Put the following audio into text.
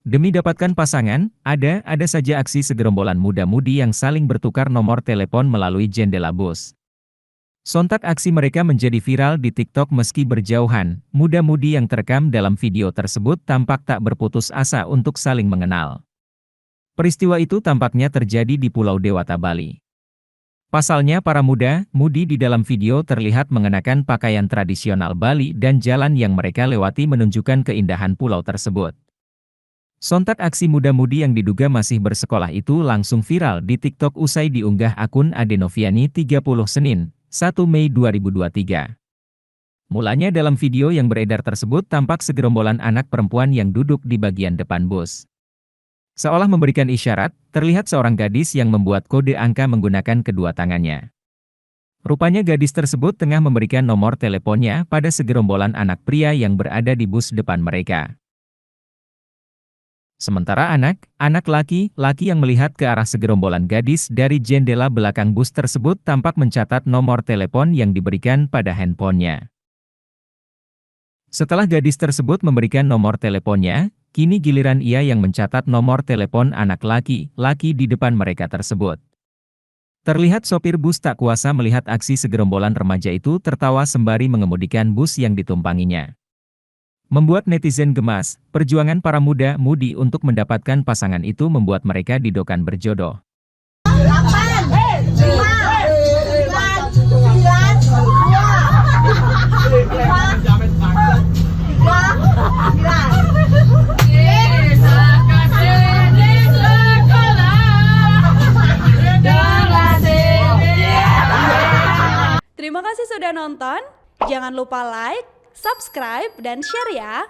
Demi dapatkan pasangan, ada saja aksi segerombolan muda-mudi yang saling bertukar nomor telepon melalui jendela bus. Sontak aksi mereka menjadi viral di TikTok meski berjauhan, muda-mudi yang terekam dalam video tersebut tampak tak berputus asa untuk saling mengenal. Peristiwa itu tampaknya terjadi di Pulau Dewata, Bali. Pasalnya para muda-mudi di dalam video terlihat mengenakan pakaian tradisional Bali dan jalan yang mereka lewati menunjukkan keindahan pulau tersebut. Sontak aksi muda-mudi yang diduga masih bersekolah itu langsung viral di TikTok usai diunggah akun Adenoviani 30 Senin, 1 Mei 2023. Mulanya dalam video yang beredar tersebut tampak segerombolan anak perempuan yang duduk di bagian depan bus. Seolah memberikan isyarat, terlihat seorang gadis yang membuat kode angka menggunakan kedua tangannya. Rupanya gadis tersebut tengah memberikan nomor teleponnya pada segerombolan anak pria yang berada di bus depan mereka. Sementara anak laki-laki yang melihat ke arah segerombolan gadis dari jendela belakang bus tersebut tampak mencatat nomor telepon yang diberikan pada handphonenya. Setelah gadis tersebut memberikan nomor teleponnya, kini giliran ia yang mencatat nomor telepon anak laki-laki di depan mereka tersebut. Terlihat sopir bus tak kuasa melihat aksi segerombolan remaja itu tertawa sembari mengemudikan bus yang ditumpanginya. Membuat netizen gemas, perjuangan para muda-mudi untuk mendapatkan pasangan itu membuat mereka didokan berjodoh. 8, 5, 4, 3, 2, 1. Terima kasih sudah nonton. Jangan lupa like, subscribe, dan share ya.